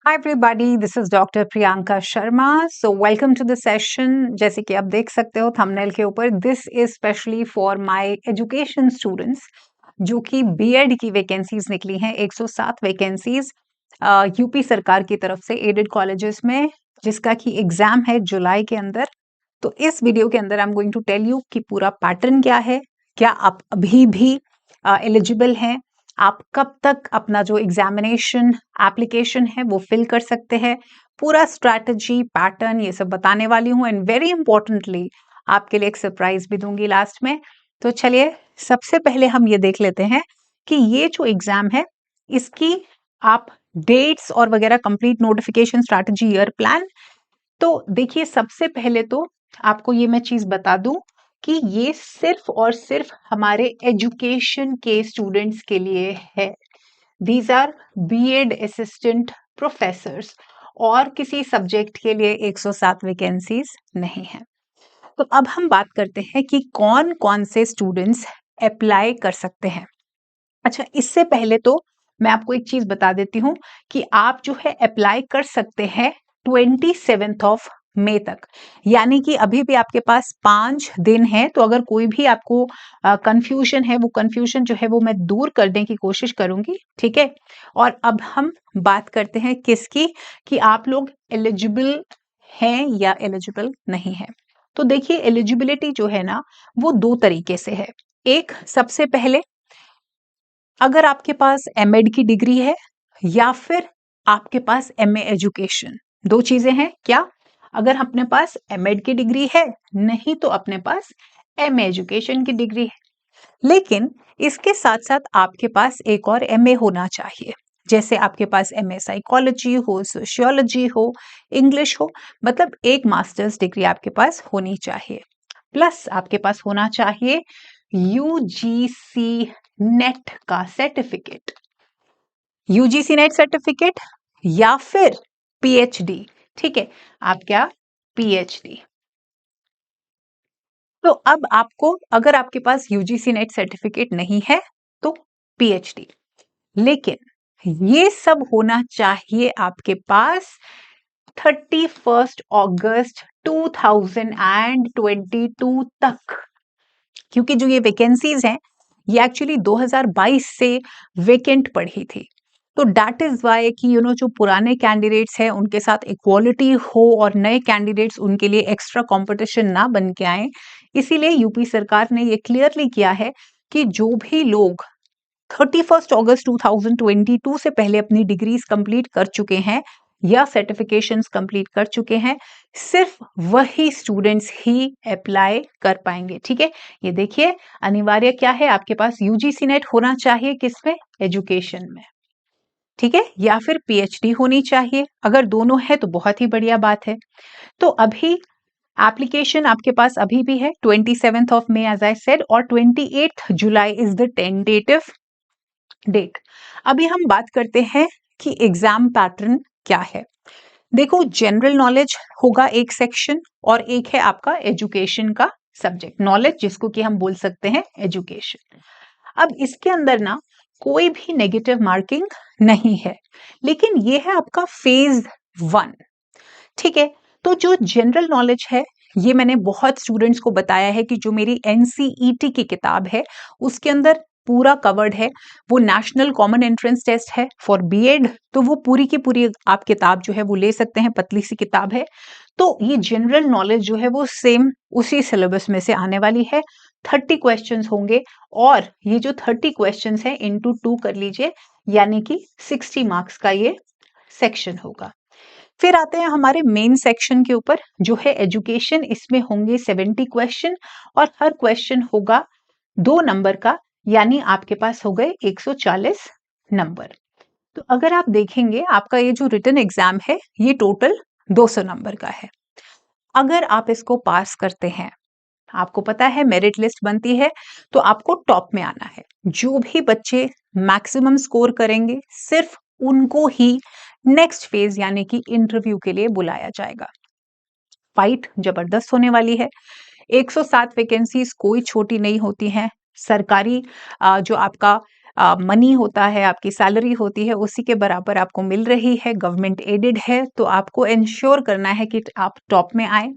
Hi everybody, this is Dr. Priyanka Sharma. So welcome to the session. जैसे कि आप देख सकते हो थंबनेल के ऊपर, this is specially for my education students जो कि बीएड की वैकेंसीज निकली हैं 107 वैकेंसीज यूपी सरकार की तरफ से एडेड कॉलेजेस में, जिसका कि एग्जाम है जुलाई के अंदर। तो इस वीडियो के अंदर I am going to tell you कि पूरा पैटर्न क्या है, क्या आप अभी भी एलिजिबल हैं, आप कब तक अपना जो एग्जामिनेशन एप्लीकेशन है वो फिल कर सकते हैं, पूरा स्ट्रैटेजी पैटर्न ये सब बताने वाली हूँ। एंड वेरी इंपॉर्टेंटली आपके लिए एक सरप्राइज भी दूंगी लास्ट में। तो चलिए सबसे पहले हम ये देख लेते हैं कि ये जो एग्जाम है इसकी आप डेट्स और वगैरह complete notification strategy year plan. तो देखिए सबसे पहले तो आपको ये मैं चीज बता दूं कि ये सिर्फ और सिर्फ हमारे एजुकेशन के स्टूडेंट्स के लिए है। These are BEd assistant professors, और किसी सब्जेक्ट के लिए 107 वैकेंसीज नहीं है। तो अब हम बात करते हैं कि कौन कौन से स्टूडेंट्स अप्लाई कर सकते हैं। अच्छा, इससे पहले तो मैं आपको एक चीज बता देती हूँ कि आप जो है अप्लाई कर सकते हैं 27 ऑफ मई तक, यानी कि अभी भी आपके पास 5 दिन है। तो अगर कोई भी आपको कंफ्यूजन है, वो कंफ्यूजन जो है वो मैं दूर करने की कोशिश करूंगी, ठीक है। और अब हम बात करते हैं किसकी, कि आप लोग एलिजिबल हैं या एलिजिबल नहीं है। तो देखिए एलिजिबिलिटी जो है ना वो दो तरीके से है। एक, सबसे पहले अगर आपके पास एमएड की डिग्री है या फिर आपके पास एमए एजुकेशन, दो चीजें हैं क्या। अगर अपने पास एमएड की डिग्री है, नहीं तो अपने पास एमए एजुकेशन की डिग्री है। लेकिन इसके साथ साथ आपके पास एक और एमए होना चाहिए, जैसे आपके पास एमए साइकोलॉजी हो, सोशियोलॉजी हो, इंग्लिश हो, मतलब एक मास्टर्स डिग्री आपके पास होनी चाहिए। प्लस आपके पास होना चाहिए यूजीसी नेट का सर्टिफिकेट, यूजीसी नेट सर्टिफिकेट या फिर पीएचडी, ठीक है। आप क्या, पीएचडी। तो अब आपको, अगर आपके पास यूजीसी नेट सर्टिफिकेट नहीं है तो पीएचडी, लेकिन ये सब होना चाहिए आपके पास 31 अगस्त 2022 तक, क्योंकि जो ये वैकेंसीज हैं ये एक्चुअली 2022 से वेकेंट पड़ी थी। तो दैट इज वाई कि जो पुराने कैंडिडेट्स हैं उनके साथ इक्वालिटी हो और नए कैंडिडेट्स उनके लिए एक्स्ट्रा कंपटीशन ना बन के आए, इसीलिए यूपी सरकार ने ये क्लियरली किया है कि जो भी लोग 31 अगस्त 2022 से पहले अपनी डिग्रीज कंप्लीट कर चुके हैं या सर्टिफिकेशंस कंप्लीट कर चुके हैं, सिर्फ वही स्टूडेंट्स ही अप्लाई कर पाएंगे, ठीक है। ये देखिए अनिवार्य क्या है, आपके पास यूजीसी नेट होना चाहिए, किसमें, एजुकेशन में, ठीक है, या फिर पीएचडी होनी चाहिए। अगर दोनों है तो बहुत ही बढ़िया बात है। तो अभी एप्लीकेशन आपके पास अभी भी है 27 of May as I said, और 28 July is the tentative date. अभी हम बात करते हैं कि एग्जाम पैटर्न क्या है। देखो, जनरल नॉलेज होगा एक सेक्शन, और एक है आपका एजुकेशन का सब्जेक्ट नॉलेज, जिसको कि हम बोल सकते हैं एजुकेशन। अब इसके अंदर ना कोई भी नेगेटिव मार्किंग नहीं है, लेकिन ये है आपका फेज 1, ठीक है। तो जो जनरल नॉलेज है, ये मैंने बहुत स्टूडेंट्स को बताया है कि जो मेरी एनसीईटी की किताब है उसके अंदर पूरा कवर्ड है। वो नेशनल कॉमन एंट्रेंस टेस्ट है फॉर बीएड, तो वो पूरी की पूरी आप किताब जो है वो ले सकते हैं, पतली सी किताब है। तो ये जनरल नॉलेज जो है वो सेम उसी सिलेबस में से आने वाली है। 30 क्वेश्चंस होंगे, और ये जो 30 क्वेश्चंस है इंटू 2 कर लीजिए, यानी कि 60 मार्क्स का ये सेक्शन होगा। फिर आते हैं हमारे मेन सेक्शन के ऊपर जो है एजुकेशन। इसमें होंगे 70 क्वेश्चन, और हर क्वेश्चन होगा 2 नंबर का, यानी आपके पास हो गए 140 नंबर। तो अगर आप देखेंगे आपका ये जो रिटन एग्जाम है ये टोटल 200 नंबर का है। अगर आप इसको पास करते हैं, आपको पता है मेरिट लिस्ट बनती है, तो आपको टॉप में आना है। जो भी बच्चे मैक्सिमम स्कोर करेंगे सिर्फ उनको ही नेक्स्ट फेज यानी कि इंटरव्यू के लिए बुलाया जाएगा। फाइट जबरदस्त होने वाली है। 107 वैकेंसीज कोई छोटी नहीं होती हैं। सरकारी जो आपका मनी होता है, आपकी सैलरी होती है, उसी के बराबर आपको मिल रही है, गवर्नमेंट एडेड है, तो आपको इंश्योर करना है कि आप टॉप में आए।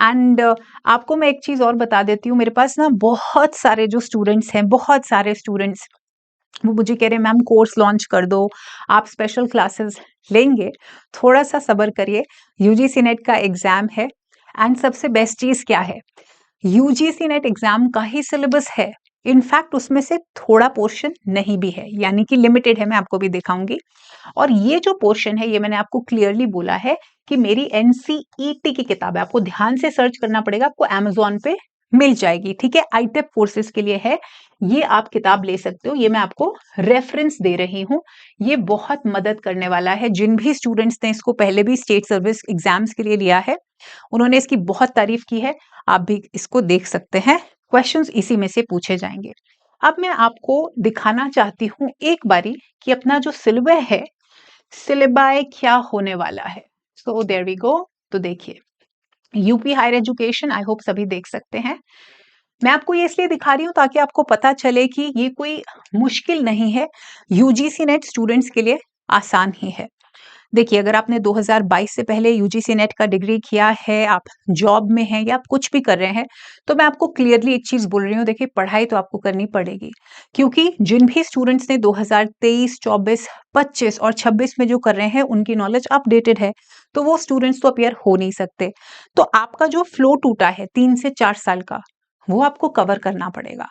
एंड आपको मैं एक चीज़ और बता देती हूँ, मेरे पास ना बहुत सारे जो स्टूडेंट्स हैं, बहुत सारे स्टूडेंट्स वो मुझे कह रहे हैं मैम कोर्स लॉन्च कर दो, आप स्पेशल क्लासेस लेंगे। थोड़ा सा सब्र करिए, यूजीसी नेट का एग्जाम है। एंड सबसे बेस्ट चीज़ क्या है, यूजीसी नेट एग्जाम का ही सिलेबस है, इनफैक्ट उसमें से थोड़ा पोर्शन नहीं भी है, यानी कि लिमिटेड है, मैं आपको भी दिखाऊंगी। और ये जो पोर्शन है ये मैंने आपको क्लियरली बोला है कि मेरी एनसीईटी की किताब है, आपको ध्यान से सर्च करना पड़ेगा, आपको अमेजोन पे मिल जाएगी, ठीक है, आईटेप कोर्सेज के लिए है, ये आप किताब ले सकते हो, ये मैं आपको रेफरेंस दे रही हूँ। ये बहुत मदद करने वाला है, जिन भी स्टूडेंट्स ने इसको पहले भी स्टेट सर्विस एग्जाम्स के लिए लिया है उन्होंने इसकी बहुत तारीफ की है, आप भी इसको देख सकते हैं, क्वेश्चंस इसी में से पूछे जाएंगे। अब मैं आपको दिखाना चाहती हूँ एक बारी कि अपना जो सिलेबस है, सिलेबाई क्या होने वाला है। So there we go. तो देखिए, UP higher education, I hope सभी देख सकते हैं। मैं आपको ये इसलिए दिखा रही हूँ ताकि आपको पता चले कि ये कोई मुश्किल नहीं है, यूजीसी नेट स्टूडेंट्स के लिए आसान ही है। देखिए, अगर आपने 2022 से पहले यूजीसी नेट का डिग्री किया है, आप जॉब में हैं या आप कुछ भी कर रहे हैं, तो मैं आपको क्लियरली एक चीज़ बोल रही हूँ, देखिए पढ़ाई तो आपको करनी पड़ेगी, क्योंकि जिन भी स्टूडेंट्स ने 2023, 24, 25 और 26 में जो कर रहे हैं उनकी नॉलेज अपडेटेड है, तो वो स्टूडेंट्स तो अपियर हो नहीं सकते। तो आपका जो फ्लो टूटा है 3 से 4 साल का, वो आपको कवर करना पड़ेगा,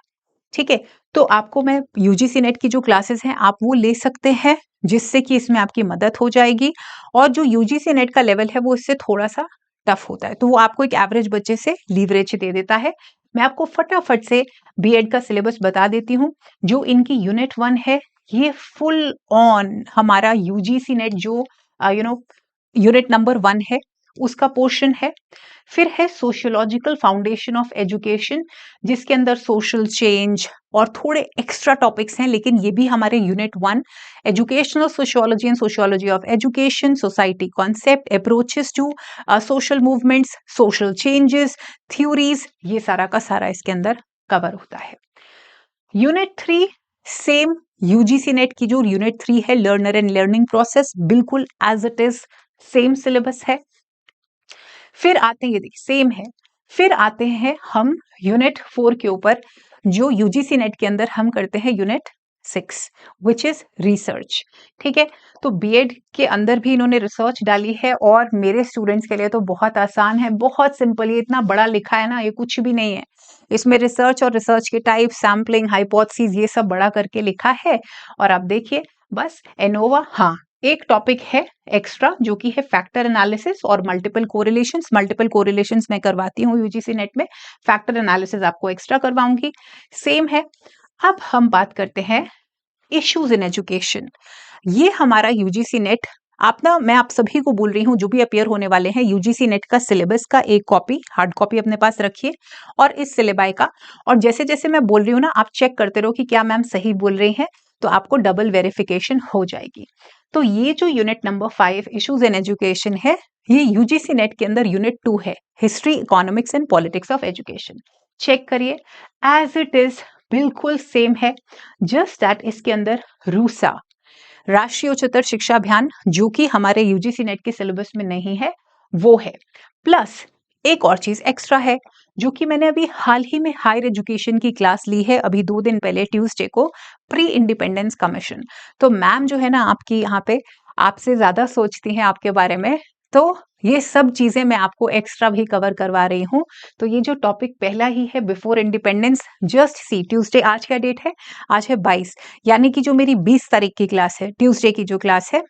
ठीक है। तो आपको मैं यूजीसी नेट की जो क्लासेस हैं आप वो ले सकते हैं, जिससे कि इसमें आपकी मदद हो जाएगी। और जो यूजीसी नेट का लेवल है वो इससे थोड़ा सा टफ होता है, तो वो आपको एक एवरेज बच्चे से लीवरेज दे देता है। मैं आपको फटाफट से बीएड का सिलेबस बता देती हूँ। जो इनकी यूनिट 1 है, ये फुल ऑन हमारा यूजीसी नेट जो यूनिट नंबर 1 है उसका पोर्शन है। फिर है सोशियोलॉजिकल फाउंडेशन ऑफ एजुकेशन, जिसके अंदर सोशल चेंज और थोड़े एक्स्ट्रा टॉपिक्स हैं, लेकिन ये भी हमारे unit 1, educational sociology and sociology of education, society concept, approaches to social movements, social changes, theories, ये सारा का सारा इसके अंदर कवर होता है। यूनिट 3 सेम यूजीसी नेट की जो यूनिट 3 है, लर्नर एंड लर्निंग प्रोसेस, बिल्कुल as it is same syllabus है। फिर आते हैं, ये देखिए सेम है। फिर आते हैं हम यूनिट 4 के ऊपर, जो यूजीसी नेट के अंदर हम करते हैं यूनिट 6, विच इज रिसर्च, ठीक है। तो बीएड के अंदर भी इन्होंने रिसर्च डाली है, और मेरे स्टूडेंट्स के लिए तो बहुत आसान है, बहुत सिंपल, ये इतना बड़ा लिखा है ना, ये कुछ भी नहीं है। इसमें रिसर्च और रिसर्च के टाइप, सैम्पलिंग, हाइपोथेसिस, ये सब बड़ा करके लिखा है। और आप देखिए बस एनोवा, हाँ एक टॉपिक है एक्स्ट्रा जो कि है फैक्टर एनालिसिस और मल्टीपल कोरिलेशंस। मल्टीपल कोरिलेशंस मैं करवाती हूँ यूजीसी नेट में, फैक्टर एनालिसिस आपको एक्स्ट्रा करवाऊंगी, सेम है। अब हम बात करते हैं इश्यूज इन एजुकेशन। ये हमारा यूजीसी नेट, मैं आप सभी को बोल रही हूँ जो भी अपियर होने वाले हैं, यूजीसी नेट का सिलेबस का एक कॉपी, हार्ड कॉपी अपने पास रखिए, और इस सिलेबाई का, और जैसे जैसे मैं बोल रही हूँ ना, आप चेक करते रहो कि क्या मैम सही बोल रही हैं, तो आपको डबल वेरिफिकेशन हो जाएगी। तो ये जो unit number 5 issues in education है, ये यूजीसी नेट के अंदर यूनिट 2 है, history, economics and politics of education. Check करिए, एज इट इज बिल्कुल सेम है, जस्ट दैट इसके अंदर रूसा, राष्ट्रीय उच्चतर शिक्षा अभियान, जो कि हमारे यूजीसी नेट के सिलेबस में नहीं है, वो है। प्लस एक और चीज एक्स्ट्रा है, जो कि मैंने अभी हाल ही में हायर एजुकेशन की क्लास ली है, अभी 2 दिन पहले ट्यूसडे को, प्री इंडिपेंडेंस कमीशन। तो मैम जो है ना आपकी यहाँ पे, आपसे ज्यादा सोचती हैं आपके बारे में, तो ये सब चीजें मैं आपको एक्स्ट्रा भी कवर करवा रही हूँ। तो ये जो टॉपिक पहला ही है, before independence, just see, Tuesday, आज का डेट है, आज है 22, यानी कि जो मेरी 20 तारीख की क्लास है, ट्यूसडे की जो क्लास है,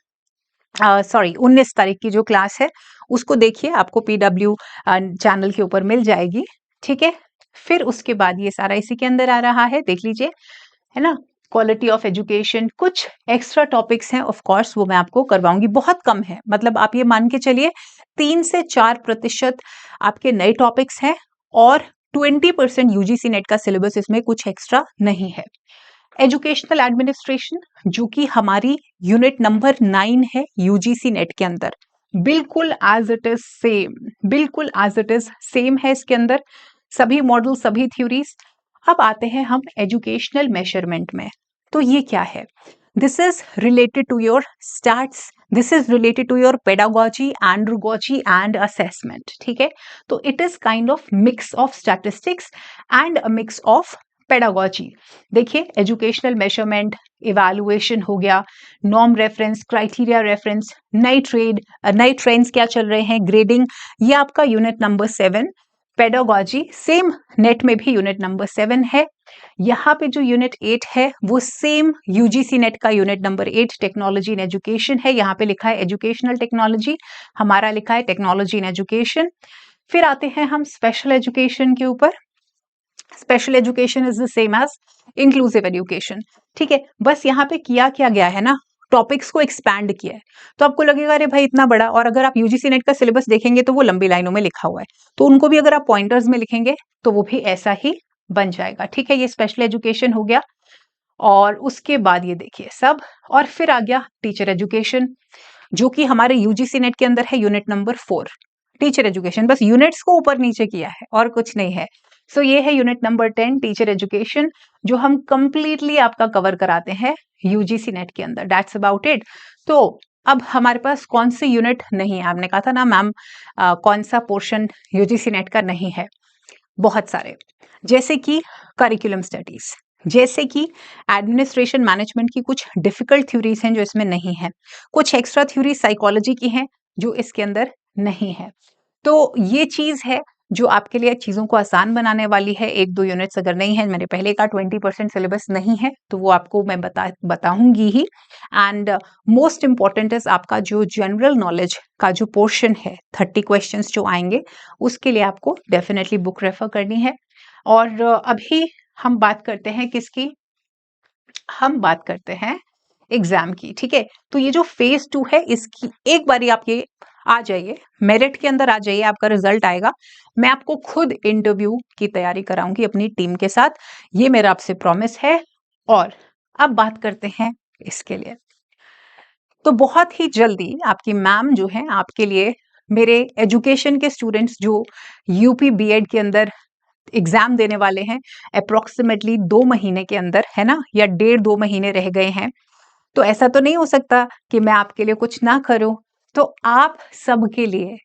सॉरी 19 तारीख की जो क्लास है, उसको देखिए, आपको पीडब्ल्यू चैनल के ऊपर मिल जाएगी, ठीक है। फिर उसके बाद ये सारा इसी के अंदर आ रहा है, देख लीजिए, है ना, क्वालिटी ऑफ एजुकेशन, कुछ एक्स्ट्रा टॉपिक्स हैं, ऑफ कोर्स वो मैं आपको करवाऊंगी, बहुत कम है, मतलब आप ये मान के चलिए 3 से 4% आपके नए टॉपिक्स हैं, और 20% यूजीसी नेट का सिलेबस इसमें कुछ एक्स्ट्रा नहीं है। एजुकेशनल एडमिनिस्ट्रेशन, जो कि हमारी यूनिट नंबर 9 है यूजीसी नेट के अंदर, बिल्कुल एज इट इज सेम, बिल्कुल एज इट इज सेम है इसके अंदर, सभी मॉडल, सभी थ्योरीज। अब आते हैं हम एजुकेशनल मेजरमेंट में। तो तो ये क्या है? This is related to your stats, this is related to your pedagogy, andragogy and assessment, ठीक है? तो it is kind of mix of statistics and a mix of pedagogy. देखिए, एजुकेशनल मेजरमेंट, इवैल्यूएशन हो गया, नॉर्म रेफरेंस, क्राइटेरिया रेफरेंस, नई trends क्या चल रहे हैं, ग्रेडिंग, ये आपका unit number 7। Pedagogy same NET में भी यूनिट नंबर 7 है। यहाँ पे जो यूनिट 8 है वो सेम यूजीसी नेट का unit number 8 technology in education है। यहाँ पे लिखा है एजुकेशनल टेक्नोलॉजी, हमारा लिखा है टेक्नोलॉजी इन एजुकेशन। फिर आते हैं हम स्पेशल एजुकेशन के ऊपर। Special education is the same as inclusive education, ठीक है? बस यहाँ पे किया क्या गया है ना, टॉपिक्स को एक्सपैंड किया है। तो आपको लगेगा अरे भाई इतना बड़ा, और अगर आप यूजीसी नेट का सिलेबस देखेंगे तो वो लंबी लाइनों में लिखा हुआ है, तो उनको भी अगर आप पॉइंटर्स में लिखेंगे तो वो भी ऐसा ही बन जाएगा, ठीक है? ये स्पेशल एजुकेशन हो गया। और उसके बाद ये देखिए सब, और फिर आ गया टीचर एजुकेशन, जो कि हमारे यूजीसी नेट के अंदर है यूनिट नंबर 4। टीचर एजुकेशन, बस यूनिट्स को ऊपर नीचे किया है और कुछ नहीं है। सो ये है यूनिट नंबर 10 टीचर एजुकेशन, जो हम कंप्लीटली आपका कवर कराते हैं यूजीसी नेट के अंदर। That's about it. तो अब हमारे पास कौन सी यूनिट नहीं है? आपने कहा था ना मैम कौन सा पोर्शन यूजीसी नेट का नहीं है? बहुत सारे, जैसे कि करिकुलम स्टडीज, जैसे कि एडमिनिस्ट्रेशन मैनेजमेंट की कुछ डिफिकल्ट थ्योरीज हैं जो इसमें नहीं है, कुछ एक्स्ट्रा थ्योरी साइकोलॉजी की हैं जो इसके अंदर नहीं है। तो ये चीज है जो आपके लिए चीजों को आसान बनाने वाली है। 1-2 यूनिट्स अगर नहीं है, मैंने पहले कहा 20% सिलेबस नहीं है, तो वो आपको मैं बताऊंगी ही। एंड मोस्ट इंपॉर्टेंट इज आपका जो जनरल नॉलेज का जो पोर्शन है, 30 क्वेश्चंस जो आएंगे, उसके लिए आपको डेफिनेटली बुक रेफर करनी है। और अभी हम बात करते हैं किसकी? हम बात करते हैं एग्जाम की, ठीक है? तो ये जो फेज 2 है, इसकी एक बारी आप ये आ जाइए, मेरिट के अंदर आ जाइए, आपका रिजल्ट आएगा, मैं आपको खुद इंटरव्यू की तैयारी कराऊंगी अपनी टीम के साथ, ये मेरा आपसे प्रॉमिस है। और अब बात करते हैं इसके लिए, तो बहुत ही जल्दी आपकी मैम जो है आपके लिए मेरे एजुकेशन के स्टूडेंट्स जो यूपी बीएड के अंदर एग्जाम देने वाले हैं, अप्रोक्सीमेटली 2 महीने के अंदर, है ना, या 1.5-2 महीने रह गए हैं, तो ऐसा तो नहीं हो सकता कि मैं आपके लिए कुछ ना करूं। तो आप सबके लिए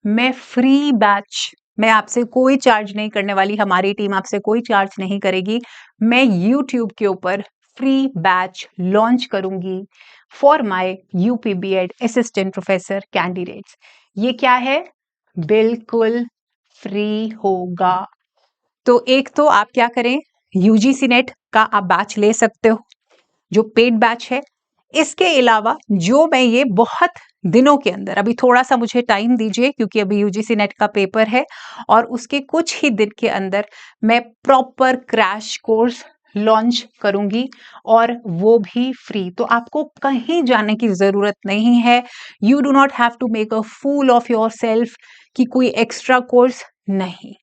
मैं फ्री बैच, मैं आपसे कोई चार्ज नहीं करने वाली, हमारी टीम आपसे कोई चार्ज नहीं करेगी। मैं YouTube के ऊपर फ्री बैच लॉन्च करूंगी for my UP BEd assistant professor candidates. ये क्या है? बिल्कुल फ्री होगा। तो एक तो आप क्या करें, यूजीसी नेट का आप बैच ले सकते हो जो पेड बैच है। इसके अलावा जो मैं ये बहुत दिनों के अंदर, अभी थोड़ा सा मुझे टाइम दीजिए क्योंकि अभी यूजीसी नेट का पेपर है, और उसके कुछ ही दिन के अंदर मैं प्रॉपर क्रैश कोर्स लॉन्च करूंगी, और वो भी फ्री। तो आपको कहीं जाने की जरूरत नहीं है। You do not have to make a fool of yourself कि कोई एक्स्ट्रा कोर्स नहीं,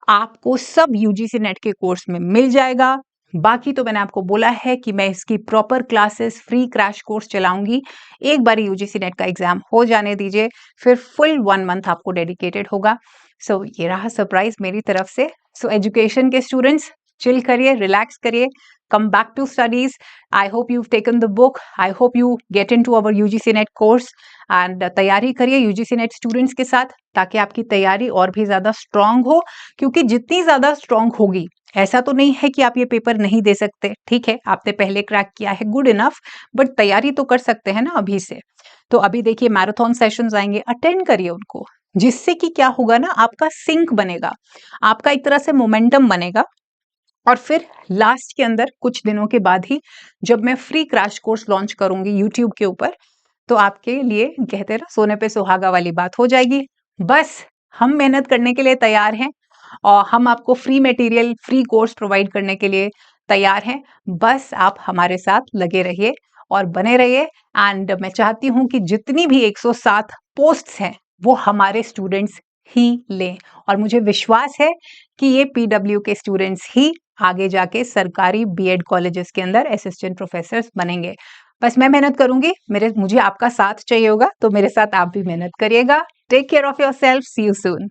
आपको सब यूजीसी नेट के कोर्स में मिल जाएगा। बाकी तो मैंने आपको बोला है कि मैं इसकी proper classes, free crash course चलाऊंगी। एक बार यूजीसी नेट का एग्जाम हो जाने दीजिए, फिर फुल 1 मंथ आपको डेडिकेटेड होगा। सो ये रहा सरप्राइज मेरी तरफ से। सो एजुकेशन के स्टूडेंट्स, चिल करिए, रिलैक्स करिए, come back to studies. I hope you've taken the book. I hope you get into our UGC NET course and तैयारी करिए UGC NET स्टूडेंट्स के साथ, ताकि आपकी तैयारी और भी ज्यादा स्ट्रांग हो। क्योंकि जितनी ज्यादा स्ट्रांग होगी, ऐसा तो नहीं है कि आप ये पेपर नहीं दे सकते, ठीक है, आपने पहले क्रैक किया है, गुड इनफ, बट तैयारी तो कर सकते हैं ना अभी से। तो अभी देखिए मैराथन सेशंस आएंगे, अटेंड करिए उनको, जिससे कि क्या होगा ना, आपका सिंक बनेगा, आपका एक तरह से मोमेंटम बनेगा। और फिर लास्ट के अंदर कुछ दिनों के बाद ही जब मैं फ्री क्रैश कोर्स लॉन्च करूंगी यूट्यूब के ऊपर, तो आपके लिए कहते हैं ना सोने पे सुहागा वाली बात हो जाएगी। बस हम मेहनत करने के लिए तैयार हैं, और हम आपको free material, free course provide करने के लिए तैयार हैं। बस आप हमारे साथ लगे रहिए और बने रहिए। एंड मैं चाहती हूं कि जितनी भी 107 पोस्ट्स हैं वो हमारे स्टूडेंट्स ही लें, और मुझे विश्वास है कि ये पीडब्ल्यू के स्टूडेंट्स ही आगे जाके सरकारी बीएड कॉलेजेस के अंदर असिस्टेंट प्रोफेसर्स बनेंगे। बस मैं मेहनत करूंगी, मुझे आपका साथ चाहिए होगा, तो मेरे साथ आप भी मेहनत करिएगा। Take care of yourself, see you soon.